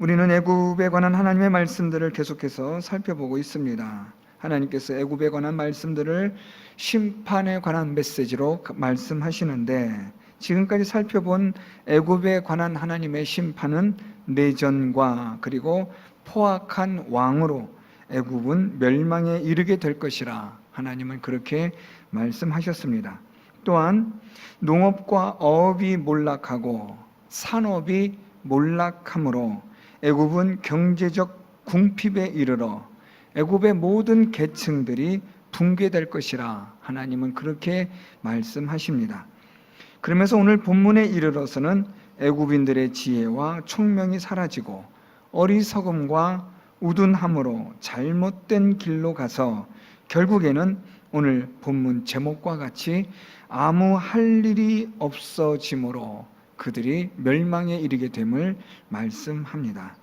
우리는 애굽에 관한 하나님의 말씀들을 계속해서 살펴보고 있습니다. 하나님께서 애굽에 관한 말씀들을 심판에 관한 메시지로 말씀하시는데, 지금까지 살펴본 애굽에 관한 하나님의 심판은 내전과 그리고 포악한 왕으로 애굽은 멸망에 이르게 될 것이라 하나님은 그렇게 말씀하셨습니다. 또한 농업과 어업이 몰락하고 산업이 몰락함으로 애굽은 경제적 궁핍에 이르러 애굽의 모든 계층들이 붕괴될 것이라 하나님은 그렇게 말씀하십니다. 그러면서 오늘 본문에 이르러서는 애굽인들의 지혜와 총명이 사라지고 어리석음과 우둔함으로 잘못된 길로 가서 결국에는 오늘 본문 제목과 같이 아무 할 일이 없어짐으로 그들이 멸망에 이르게 됨을 말씀합니다.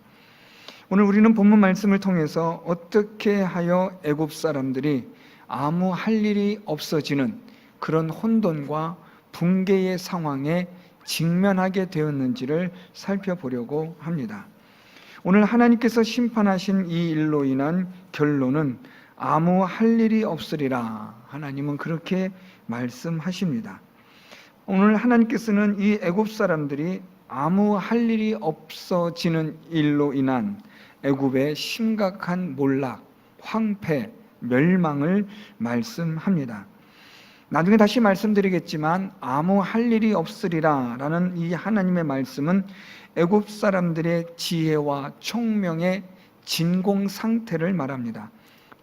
오늘 우리는 본문 말씀을 통해서 어떻게 하여 애굽 사람들이 아무 할 일이 없어지는 그런 혼돈과 붕괴의 상황에 직면하게 되었는지를 살펴보려고 합니다. 오늘 하나님께서 심판하신 이 일로 인한 결론은 아무 할 일이 없으리라 하나님은 그렇게 말씀하십니다. 오늘 하나님께서는 이 애굽 사람들이 아무 할 일이 없어지는 일로 인한 애굽의 심각한 몰락, 황폐, 멸망을 말씀합니다. 나중에 다시 말씀드리겠지만 아무 할 일이 없으리라 라는 이 하나님의 말씀은 애굽 사람들의 지혜와 총명의 진공 상태를 말합니다.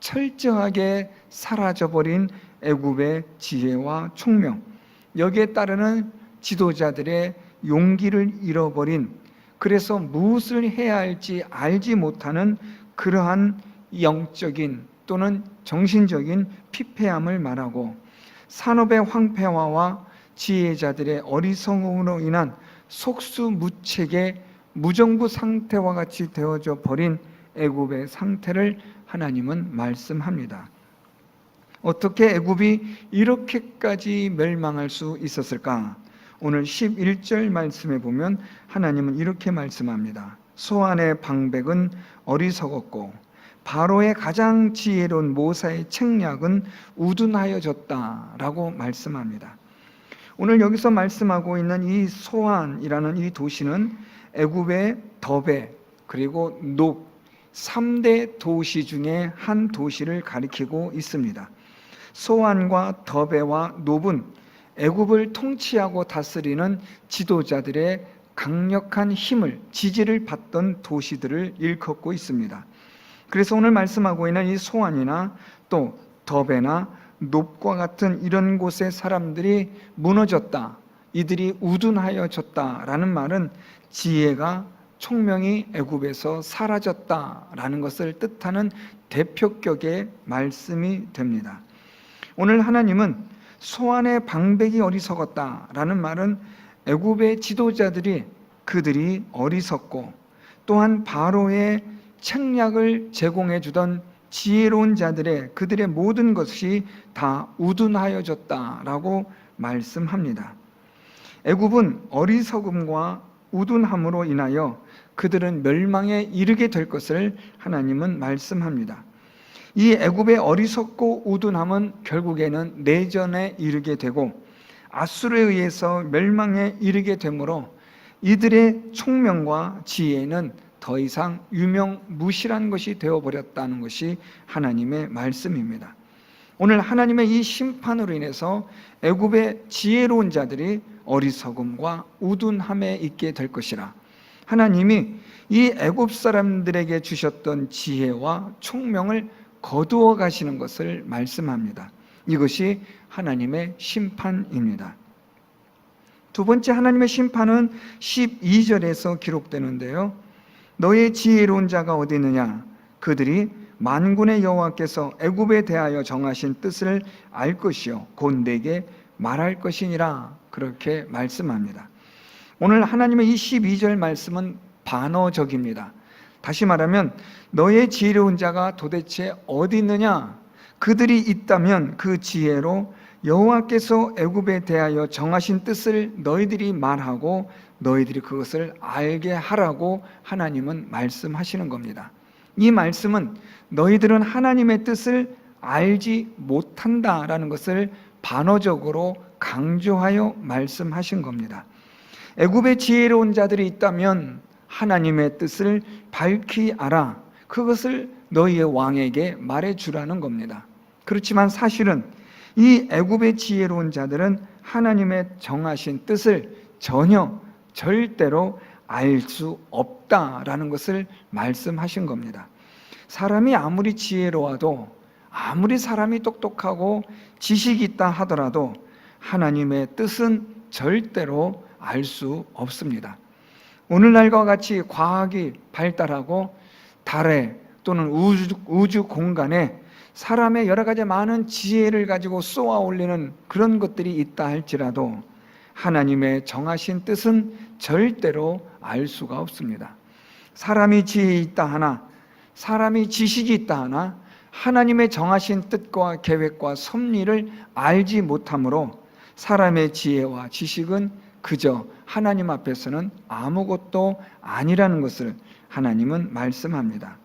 철저하게 사라져버린 애굽의 지혜와 총명, 여기에 따르는 지도자들의 용기를 잃어버린, 그래서 무엇을 해야 할지 알지 못하는 그러한 영적인 또는 정신적인 피폐함을 말하고, 산업의 황폐화와 지혜자들의 어리석음으로 인한 속수무책의 무정부 상태와 같이 되어져 버린 애굽의 상태를 하나님은 말씀합니다. 어떻게 애굽이 이렇게까지 멸망할 수 있었을까? 오늘 11절 말씀에 보면 하나님은 이렇게 말씀합니다. 소안의 방백은 어리석었고 바로의 가장 지혜로운 모사의 책략은 우둔하여졌다라고 말씀합니다. 오늘 여기서 말씀하고 있는 이 소안이라는 이 도시는 애굽의 더베 그리고 높 3대 도시 중에 한 도시를 가리키고 있습니다. 소안과 더베와 높은 애굽을 통치하고 다스리는 지도자들의 강력한 힘을, 지지를 받던 도시들을 일컫고 있습니다. 그래서 오늘 말씀하고 있는 이 소안이나 또 더베나 높과 같은 이런 곳의 사람들이 무너졌다, 이들이 우둔하여졌다라는 말은 지혜가, 총명이 애굽에서 사라졌다라는 것을 뜻하는 대표격의 말씀이 됩니다. 오늘 하나님은 소안의 방백이 어리석었다라는 말은 애굽의 지도자들이 그들이 어리석고 또한 바로의 책략을 제공해 주던 지혜로운 자들의 그들의 모든 것이 다 우둔하여졌다라고 말씀합니다. 애굽은 어리석음과 우둔함으로 인하여 그들은 멸망에 이르게 될 것을 하나님은 말씀합니다. 이 애굽의 어리석고 우둔함은 결국에는 내전에 이르게 되고 아수르에 의해서 멸망에 이르게 되므로 이들의 총명과 지혜는 더 이상 유명무실한 것이 되어버렸다는 것이 하나님의 말씀입니다. 오늘 하나님의 이 심판으로 인해서 애굽의 지혜로운 자들이 어리석음과 우둔함에 있게 될 것이라 하나님이 이 애굽 사람들에게 주셨던 지혜와 총명을 거두어 가시는 것을 말씀합니다. 이것이 하나님의 심판입니다. 두 번째 하나님의 심판은 12절에서 기록되는데요. 너의 지혜로운 자가 어디 있느냐? 그들이 만군의 여호와께서 애굽에 대하여 정하신 뜻을 알 것이요 곧 내게 말할 것이니라 그렇게 말씀합니다. 오늘 하나님의 이 12절 말씀은 반어적입니다. 다시 말하면 너의 지혜로운 자가 도대체 어디 있느냐? 그들이 있다면 그 지혜로 여호와께서 애굽에 대하여 정하신 뜻을 너희들이 말하고 너희들이 그것을 알게 하라고 하나님은 말씀하시는 겁니다. 이 말씀은 너희들은 하나님의 뜻을 알지 못한다라는 것을 반어적으로 강조하여 말씀하신 겁니다. 애굽에 지혜로운 자들이 있다면 하나님의 뜻을 밝히 알아. 그것을 너희의 왕에게 말해주라는 겁니다. 그렇지만 사실은 이 애굽의 지혜로운 자들은 하나님의 정하신 뜻을 전혀 절대로 알 수 없다라는 것을 말씀하신 겁니다. 사람이 아무리 지혜로워도, 아무리 사람이 똑똑하고 지식이 있다 하더라도 하나님의 뜻은 절대로 알 수 없습니다. 오늘날과 같이 과학이 발달하고 달에 또는 우주 공간에 사람의 여러 가지 많은 지혜를 가지고 쏘아 올리는 그런 것들이 있다 할지라도 하나님의 정하신 뜻은 절대로 알 수가 없습니다. 사람이 지혜 있다 하나, 사람이 지식이 있다 하나 하나님의 정하신 뜻과 계획과 섭리를 알지 못하므로 사람의 지혜와 지식은 그저 하나님 앞에서는 아무것도 아니라는 것을 하나님은 말씀합니다.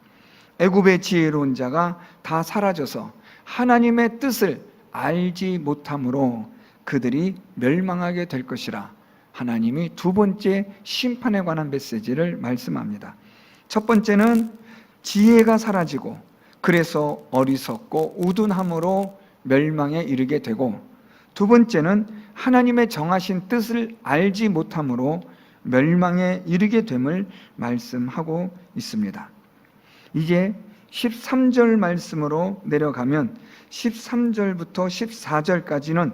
애굽의 지혜로운 자가 다 사라져서 하나님의 뜻을 알지 못함으로 그들이 멸망하게 될 것이라 하나님이 두 번째 심판에 관한 메시지를 말씀합니다. 첫 번째는 지혜가 사라지고 그래서 어리석고 우둔함으로 멸망에 이르게 되고, 두 번째는 하나님의 정하신 뜻을 알지 못함으로 멸망에 이르게 됨을 말씀하고 있습니다. 이제 13절 말씀으로 내려가면 13절부터 14절까지는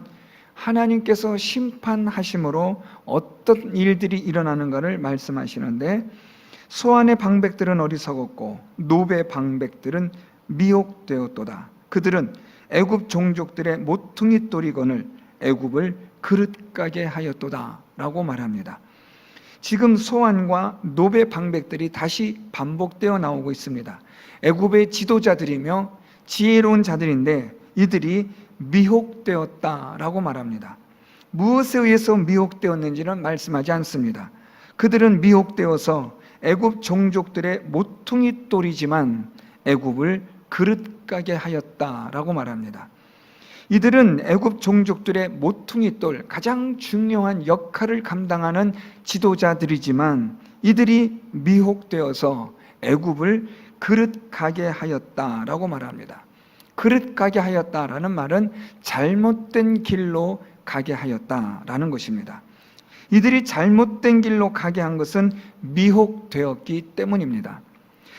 하나님께서 심판하심으로 어떤 일들이 일어나는가를 말씀하시는데, 소안의 방백들은 어리석었고 노베 방백들은 미혹되었도다. 그들은 애굽 종족들의 모퉁이 돌이건을 애굽을 그릇가게 하였도다 라고 말합니다. 지금 소안과 노베 방백들이 다시 반복되어 나오고 있습니다. 애굽의 지도자들이며 지혜로운 자들인데 이들이 미혹되었다라고 말합니다. 무엇에 의해서 미혹되었는지는 말씀하지 않습니다. 그들은 미혹되어서 애굽 종족들의 모퉁이 돌이지만 애굽을 그릇가게 하였다라고 말합니다. 이들은 애굽 종족들의 모퉁이 돌, 가장 중요한 역할을 감당하는 지도자들이지만 이들이 미혹되어서 애굽을 그릇가게 하였다라고 말합니다. 그릇가게 하였다라는 말은 잘못된 길로 가게 하였다라는 것입니다. 이들이 잘못된 길로 가게 한 것은 미혹되었기 때문입니다.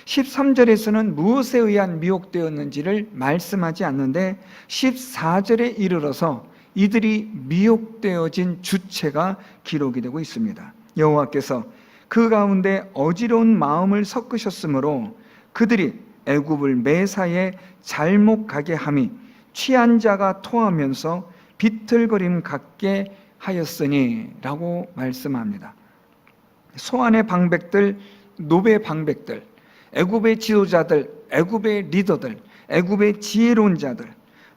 13절에서는 무엇에 의한 미혹되었는지를 말씀하지 않는데 14절에 이르러서 이들이 미혹되어진 주체가 기록이 되고 있습니다. 여호와께서 그 가운데 어지러운 마음을 섞으셨으므로 그들이 애굽을 매사에 잘못 가게 함이 취한 자가 토하면서 비틀거림 같게 하였으니 라고 말씀합니다. 소안의 방백들, 노베 방백들, 애굽의 지도자들, 애굽의 리더들, 애굽의 지혜로운 자들,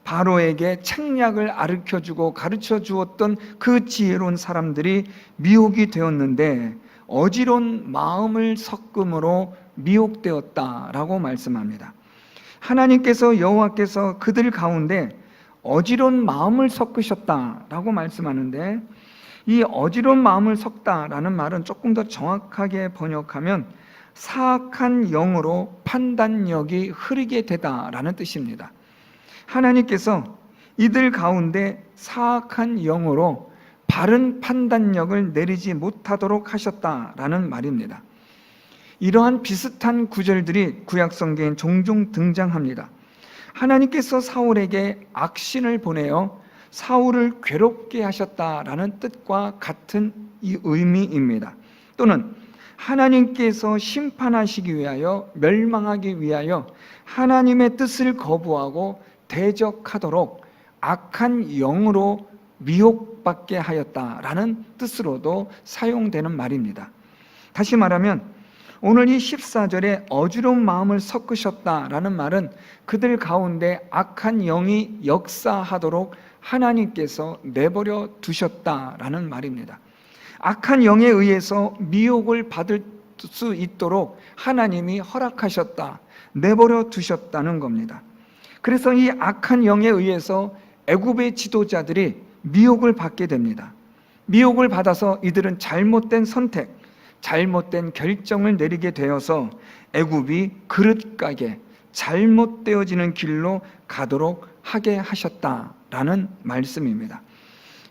바로에게 책략을 가르쳐주고 가르쳐 주었던 그 지혜로운 사람들이 미혹이 되었는데 어지러운 마음을 섞음으로 미혹되었다라고 말씀합니다. 하나님께서 여호와께서 그들 가운데 어지러운 마음을 섞으셨다라고 말씀하는데, 이 어지러운 마음을 섞다라는 말은 조금 더 정확하게 번역하면 사악한 영으로 판단력이 흐리게 되다라는 뜻입니다. 하나님께서 이들 가운데 사악한 영으로 바른 판단력을 내리지 못하도록 하셨다라는 말입니다. 이러한 비슷한 구절들이 구약성경에 종종 등장합니다. 하나님께서 사울에게 악신을 보내어 사울을 괴롭게 하셨다라는 뜻과 같은 이 의미입니다. 또는 하나님께서 심판하시기 위하여, 멸망하기 위하여 하나님의 뜻을 거부하고 대적하도록 악한 영으로 미혹받게 하였다라는 뜻으로도 사용되는 말입니다. 다시 말하면 오늘 이 14절에 어지러운 마음을 섞으셨다라는 말은 그들 가운데 악한 영이 역사하도록 하나님께서 내버려 두셨다라는 말입니다. 악한 영에 의해서 미혹을 받을 수 있도록 하나님이 허락하셨다, 내버려 두셨다는 겁니다. 그래서 이 악한 영에 의해서 애굽의 지도자들이 미혹을 받게 됩니다. 미혹을 받아서 이들은 잘못된 선택, 잘못된 결정을 내리게 되어서 애굽이 그릇가게 잘못되어지는 길로 가도록 하게 하셨다라는 말씀입니다.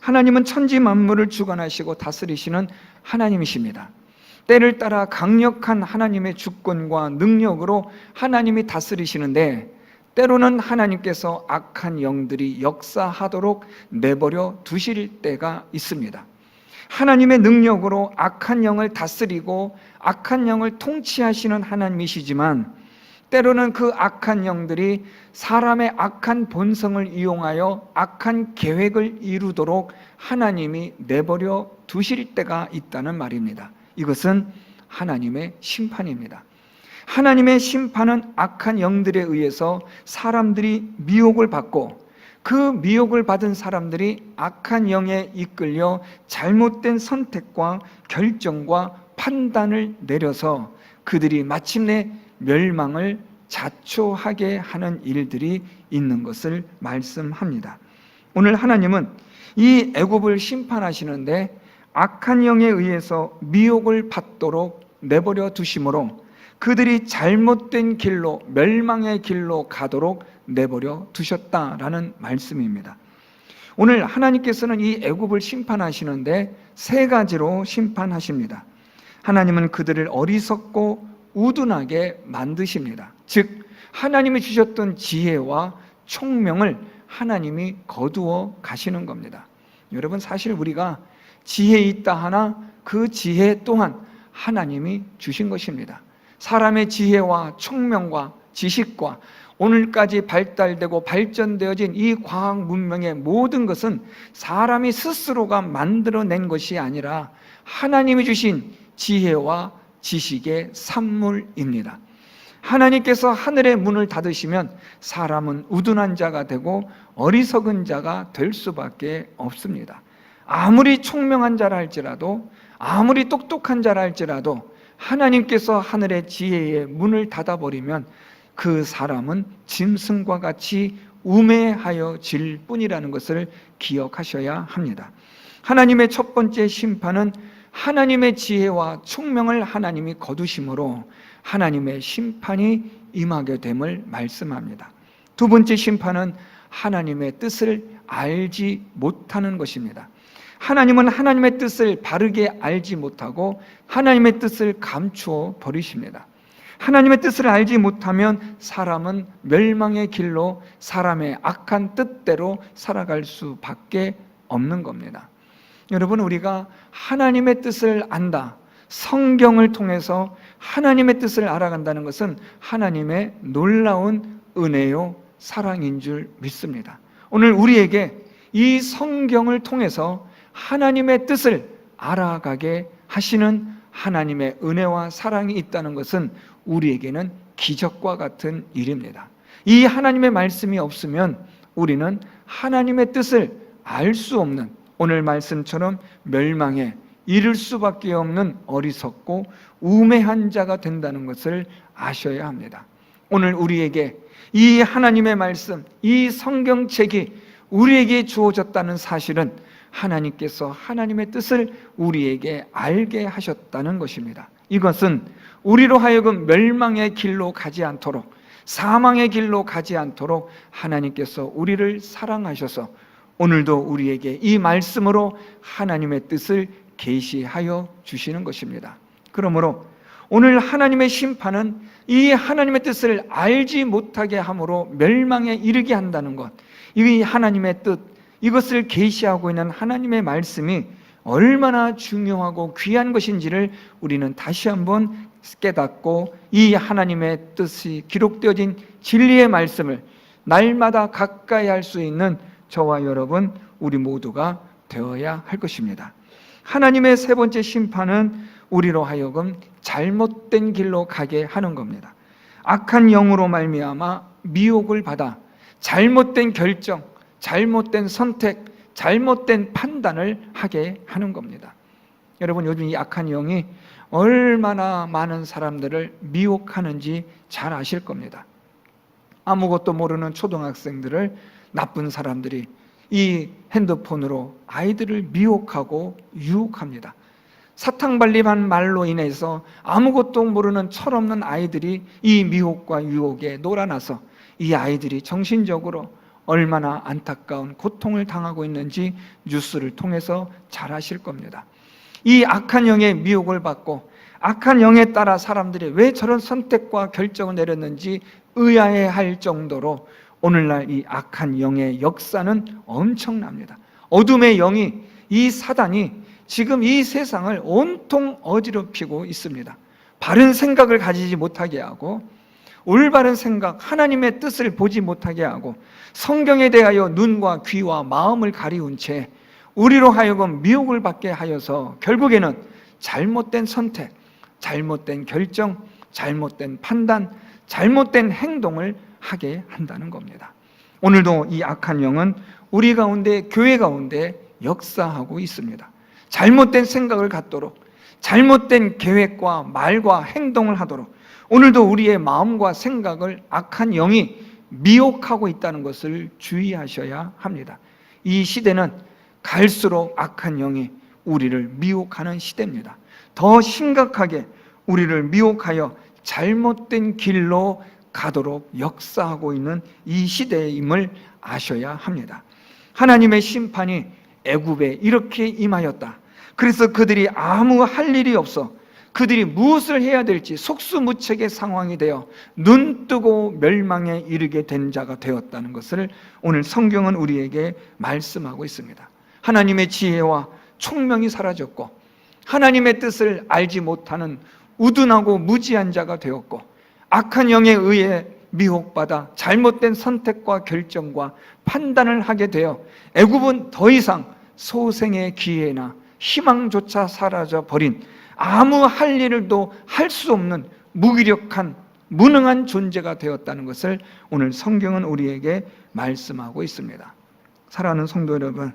하나님은 천지 만물을 주관하시고 다스리시는 하나님이십니다. 때를 따라 강력한 하나님의 주권과 능력으로 하나님이 다스리시는데, 때로는 하나님께서 악한 영들이 역사하도록 내버려 두실 때가 있습니다. 하나님의 능력으로 악한 영을 다스리고 악한 영을 통치하시는 하나님이시지만, 때로는 그 악한 영들이 사람의 악한 본성을 이용하여 악한 계획을 이루도록 하나님이 내버려 두실 때가 있다는 말입니다. 이것은 하나님의 심판입니다. 하나님의 심판은 악한 영들에 의해서 사람들이 미혹을 받고, 그 미혹을 받은 사람들이 악한 영에 이끌려 잘못된 선택과 결정과 판단을 내려서 그들이 마침내 멸망을 자초하게 하는 일들이 있는 것을 말씀합니다. 오늘 하나님은 이 애굽을 심판하시는데 악한 영에 의해서 미혹을 받도록 내버려 두심으로 그들이 잘못된 길로, 멸망의 길로 가도록 내버려 두셨다라는 말씀입니다. 오늘 하나님께서는 이 애굽을 심판하시는데 세 가지로 심판하십니다. 하나님은 그들을 어리석고 우둔하게 만드십니다. 즉 하나님이 주셨던 지혜와 총명을 하나님이 거두어 가시는 겁니다. 여러분, 사실 우리가 지혜 있다 하나 그 지혜 또한 하나님이 주신 것입니다. 사람의 지혜와 총명과 지식과 오늘까지 발달되고 발전되어진 이 과학 문명의 모든 것은 사람이 스스로가 만들어낸 것이 아니라 하나님이 주신 지혜와 지식의 산물입니다. 하나님께서 하늘의 문을 닫으시면 사람은 우둔한 자가 되고 어리석은 자가 될 수밖에 없습니다. 아무리 총명한 자라 할지라도, 아무리 똑똑한 자라 할지라도 하나님께서 하늘의 지혜의 문을 닫아버리면 그 사람은 짐승과 같이 우매하여질 뿐이라는 것을 기억하셔야 합니다. 하나님의 첫 번째 심판은 하나님의 지혜와 총명을 하나님이 거두심으로 하나님의 심판이 임하게 됨을 말씀합니다. 두 번째 심판은 하나님의 뜻을 알지 못하는 것입니다. 하나님은 하나님의 뜻을 바르게 알지 못하고 하나님의 뜻을 감추어 버리십니다. 하나님의 뜻을 알지 못하면 사람은 멸망의 길로 사람의 악한 뜻대로 살아갈 수밖에 없는 겁니다. 여러분, 우리가 하나님의 뜻을 안다, 성경을 통해서 하나님의 뜻을 알아간다는 것은 하나님의 놀라운 은혜요 사랑인 줄 믿습니다. 오늘 우리에게 이 성경을 통해서 하나님의 뜻을 알아가게 하시는 하나님의 은혜와 사랑이 있다는 것은 우리에게는 기적과 같은 일입니다. 이 하나님의 말씀이 없으면 우리는 하나님의 뜻을 알 수 없는, 오늘 말씀처럼 멸망에 이를 수밖에 없는 어리석고 우매한 자가 된다는 것을 아셔야 합니다. 오늘 우리에게 이 하나님의 말씀, 이 성경책이 우리에게 주어졌다는 사실은 하나님께서 하나님의 뜻을 우리에게 알게 하셨다는 것입니다. 이것은 우리로 하여금 멸망의 길로 가지 않도록, 사망의 길로 가지 않도록 하나님께서 우리를 사랑하셔서 오늘도 우리에게 이 말씀으로 하나님의 뜻을 계시하여 주시는 것입니다. 그러므로 오늘 하나님의 심판은 이 하나님의 뜻을 알지 못하게 함으로 멸망에 이르게 한다는 것, 이 하나님의 뜻, 이것을 계시하고 있는 하나님의 말씀이 얼마나 중요하고 귀한 것인지를 우리는 다시 한번 깨닫고 이 하나님의 뜻이 기록되어진 진리의 말씀을 날마다 가까이 할 수 있는 저와 여러분, 우리 모두가 되어야 할 것입니다. 하나님의 세 번째 심판은 우리로 하여금 잘못된 길로 가게 하는 겁니다. 악한 영으로 말미암아 미혹을 받아 잘못된 결정, 잘못된 선택, 잘못된 판단을 하게 하는 겁니다. 여러분, 요즘 이 악한 영이 얼마나 많은 사람들을 미혹하는지 잘 아실 겁니다. 아무것도 모르는 초등학생들을 나쁜 사람들이 이 핸드폰으로 아이들을 미혹하고 유혹합니다. 사탕발림한 말로 인해서 아무것도 모르는 철없는 아이들이 이 미혹과 유혹에 놀아나서 이 아이들이 정신적으로 얼마나 안타까운 고통을 당하고 있는지 뉴스를 통해서 잘 아실 겁니다. 이 악한 영의 미혹을 받고 악한 영에 따라 사람들이 왜 저런 선택과 결정을 내렸는지 의아해할 정도로 오늘날 이 악한 영의 역사는 엄청납니다. 어둠의 영이, 이 사단이 지금 이 세상을 온통 어지럽히고 있습니다. 바른 생각을 가지지 못하게 하고, 올바른 생각, 하나님의 뜻을 보지 못하게 하고, 성경에 대하여 눈과 귀와 마음을 가리운 채 우리로 하여금 미혹을 받게 하여서 결국에는 잘못된 선택, 잘못된 결정, 잘못된 판단, 잘못된 행동을 하게 한다는 겁니다. 오늘도 이 악한 영은 우리 가운데, 교회 가운데 역사하고 있습니다. 잘못된 생각을 갖도록, 잘못된 계획과 말과 행동을 하도록 오늘도 우리의 마음과 생각을 악한 영이 미혹하고 있다는 것을 주의하셔야 합니다. 이 시대는 갈수록 악한 영이 우리를 미혹하는 시대입니다. 더 심각하게 우리를 미혹하여 잘못된 길로 가도록 역사하고 있는 이 시대임을 아셔야 합니다. 하나님의 심판이 애굽에 이렇게 임하였다. 그래서 그들이 아무 할 일이 없어 그들이 무엇을 해야 될지 속수무책의 상황이 되어 눈뜨고 멸망에 이르게 된 자가 되었다는 것을 오늘 성경은 우리에게 말씀하고 있습니다. 하나님의 지혜와 총명이 사라졌고 하나님의 뜻을 알지 못하는 우둔하고 무지한 자가 되었고 악한 영에 의해 미혹받아 잘못된 선택과 결정과 판단을 하게 되어 애굽은 더 이상 소생의 기회나 희망조차 사라져버린 아무 할 일도 할 수 없는 무기력한 무능한 존재가 되었다는 것을 오늘 성경은 우리에게 말씀하고 있습니다. 사랑하는 성도 여러분,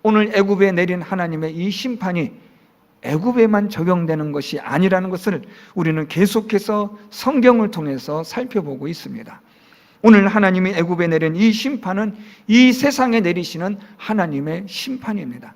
오늘 애굽에 내린 하나님의 이 심판이 애굽에만 적용되는 것이 아니라는 것을 우리는 계속해서 성경을 통해서 살펴보고 있습니다. 오늘 하나님이 애굽에 내린 이 심판은 이 세상에 내리시는 하나님의 심판입니다.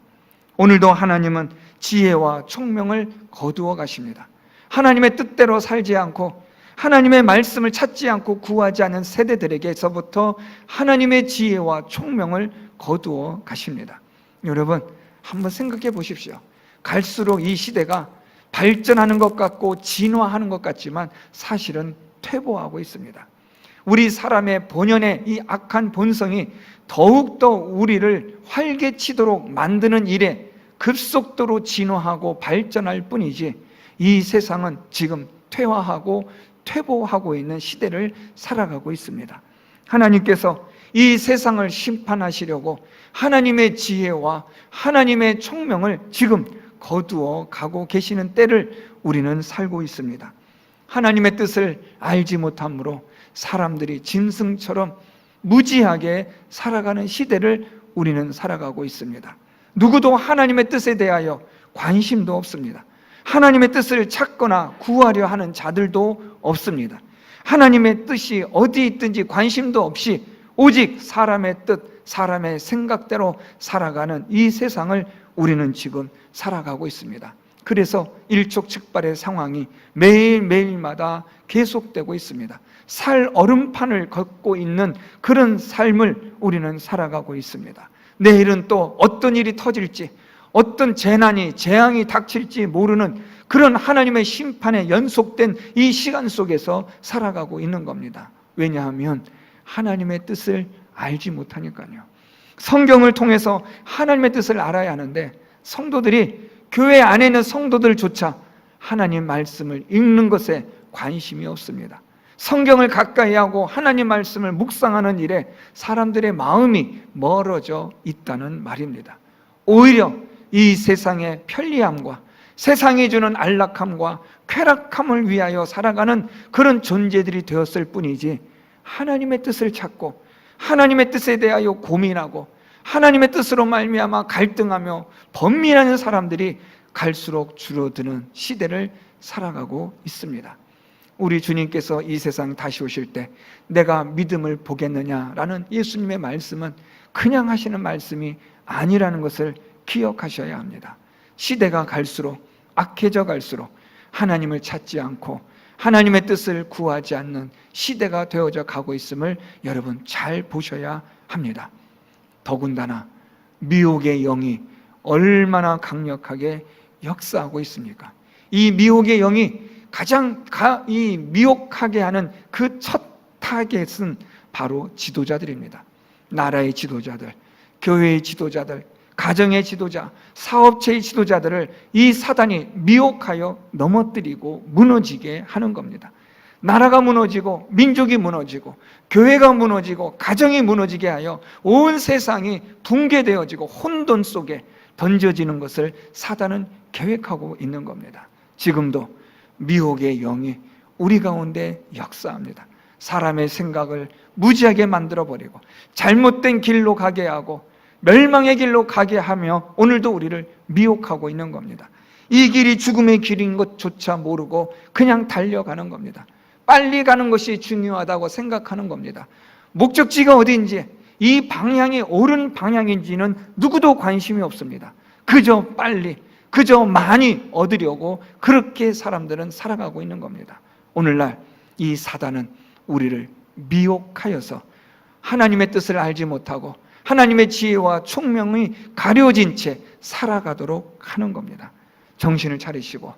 오늘도 하나님은 지혜와 총명을 거두어 가십니다. 하나님의 뜻대로 살지 않고 하나님의 말씀을 찾지 않고 구하지 않은 세대들에게서부터 하나님의 지혜와 총명을 거두어 가십니다. 여러분, 한번 생각해 보십시오. 갈수록 이 시대가 발전하는 것 같고 진화하는 것 같지만 사실은 퇴보하고 있습니다. 우리 사람의 본연의 이 악한 본성이 더욱더 우리를 활개치도록 만드는 일에 급속도로 진화하고 발전할 뿐이지 이 세상은 지금 퇴화하고 퇴보하고 있는 시대를 살아가고 있습니다. 하나님께서 이 세상을 심판하시려고 하나님의 지혜와 하나님의 총명을 지금 거두어 가고 계시는 때를 우리는 살고 있습니다. 하나님의 뜻을 알지 못함으로 사람들이 짐승처럼 무지하게 살아가는 시대를 우리는 살아가고 있습니다. 누구도 하나님의 뜻에 대하여 관심도 없습니다. 하나님의 뜻을 찾거나 구하려 하는 자들도 없습니다. 하나님의 뜻이 어디 있든지 관심도 없이 오직 사람의 뜻, 사람의 생각대로 살아가는 이 세상을 우리는 지금 살아가고 있습니다. 그래서 일촉즉발의 상황이 매일매일마다 계속되고 있습니다. 살 얼음판을 걷고 있는 그런 삶을 우리는 살아가고 있습니다. 내일은 또 어떤 일이 터질지, 어떤 재난이, 재앙이 닥칠지 모르는 그런 하나님의 심판에 연속된 이 시간 속에서 살아가고 있는 겁니다. 왜냐하면 하나님의 뜻을 알지 못하니까요. 성경을 통해서 하나님의 뜻을 알아야 하는데 성도들이, 교회 안에 있는 성도들조차 하나님 말씀을 읽는 것에 관심이 없습니다. 성경을 가까이 하고 하나님 말씀을 묵상하는 일에 사람들의 마음이 멀어져 있다는 말입니다. 오히려 이 세상의 편리함과 세상이 주는 안락함과 쾌락함을 위하여 살아가는 그런 존재들이 되었을 뿐이지 하나님의 뜻을 찾고 하나님의 뜻에 대하여 고민하고 하나님의 뜻으로 말미암아 갈등하며 번민하는 사람들이 갈수록 줄어드는 시대를 살아가고 있습니다. 우리 주님께서 이 세상 다시 오실 때 내가 믿음을 보겠느냐라는 예수님의 말씀은 그냥 하시는 말씀이 아니라는 것을 기억하셔야 합니다. 시대가 갈수록 악해져 갈수록 하나님을 찾지 않고 하나님의 뜻을 구하지 않는 시대가 되어져 가고 있음을 여러분 잘 보셔야 합니다. 더군다나 미혹의 영이 얼마나 강력하게 역사하고 있습니까? 이 미혹의 영이 가장 미혹하게 하는 그 첫 타겟은 바로 지도자들입니다. 나라의 지도자들, 교회의 지도자들, 가정의 지도자, 사업체의 지도자들을 이 사단이 미혹하여 넘어뜨리고 무너지게 하는 겁니다. 나라가 무너지고 민족이 무너지고 교회가 무너지고 가정이 무너지게 하여 온 세상이 붕괴되어지고 혼돈 속에 던져지는 것을 사단은 계획하고 있는 겁니다. 지금도 미혹의 영이 우리 가운데 역사합니다. 사람의 생각을 무지하게 만들어버리고 잘못된 길로 가게 하고 멸망의 길로 가게 하며 오늘도 우리를 미혹하고 있는 겁니다. 이 길이 죽음의 길인 것조차 모르고 그냥 달려가는 겁니다. 빨리 가는 것이 중요하다고 생각하는 겁니다. 목적지가 어디인지, 이 방향이 옳은 방향인지는 누구도 관심이 없습니다. 그저 빨리, 그저 많이 얻으려고 그렇게 사람들은 살아가고 있는 겁니다. 오늘날 이 사단은 우리를 미혹하여서 하나님의 뜻을 알지 못하고 하나님의 지혜와 총명이 가려진 채 살아가도록 하는 겁니다. 정신을 차리시고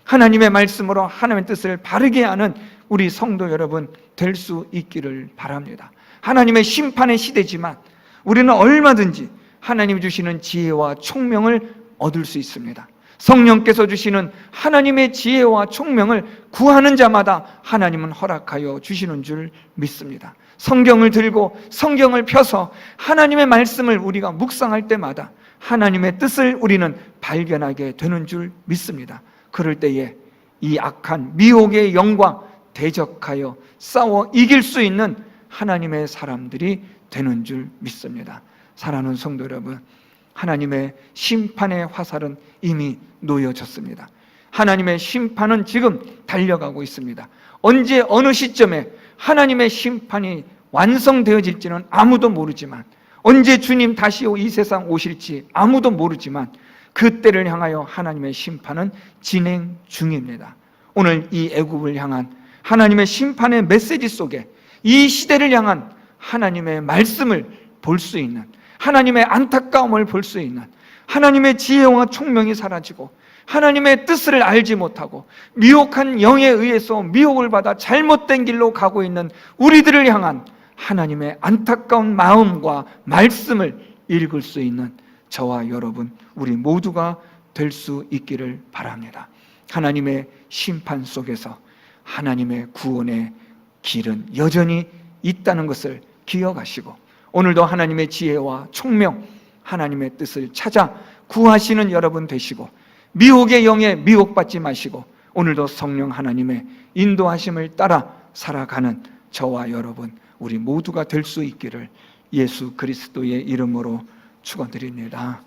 하나님의 말씀으로 하나님의 뜻을 바르게 아는 우리 성도 여러분 될 수 있기를 바랍니다. 하나님의 심판의 시대지만 우리는 얼마든지 하나님이 주시는 지혜와 총명을 얻을 수 있습니다. 성령께서 주시는 하나님의 지혜와 총명을 구하는 자마다 하나님은 허락하여 주시는 줄 믿습니다. 성경을 들고 성경을 펴서 하나님의 말씀을 우리가 묵상할 때마다 하나님의 뜻을 우리는 발견하게 되는 줄 믿습니다. 그럴 때에 이 악한 미혹의 영과 대적하여 싸워 이길 수 있는 하나님의 사람들이 되는 줄 믿습니다. 사랑하는 성도 여러분, 하나님의 심판의 화살은 이미 놓여졌습니다. 하나님의 심판은 지금 달려가고 있습니다. 언제 어느 시점에 하나님의 심판이 완성되어질지는 아무도 모르지만, 언제 주님 다시 이 세상 오실지 아무도 모르지만 그때를 향하여 하나님의 심판은 진행 중입니다. 오늘 이 애굽을 향한 하나님의 심판의 메시지 속에 이 시대를 향한 하나님의 말씀을 볼 수 있는, 하나님의 안타까움을 볼 수 있는, 하나님의 지혜와 총명이 사라지고 하나님의 뜻을 알지 못하고 미혹한 영에 의해서 미혹을 받아 잘못된 길로 가고 있는 우리들을 향한 하나님의 안타까운 마음과 말씀을 읽을 수 있는 저와 여러분, 우리 모두가 될 수 있기를 바랍니다. 하나님의 심판 속에서 하나님의 구원의 길은 여전히 있다는 것을 기억하시고 오늘도 하나님의 지혜와 총명, 하나님의 뜻을 찾아 구하시는 여러분 되시고 미혹의 영에 미혹받지 마시고 오늘도 성령 하나님의 인도하심을 따라 살아가는 저와 여러분, 우리 모두가 될 수 있기를 예수 그리스도의 이름으로 축원드립니다.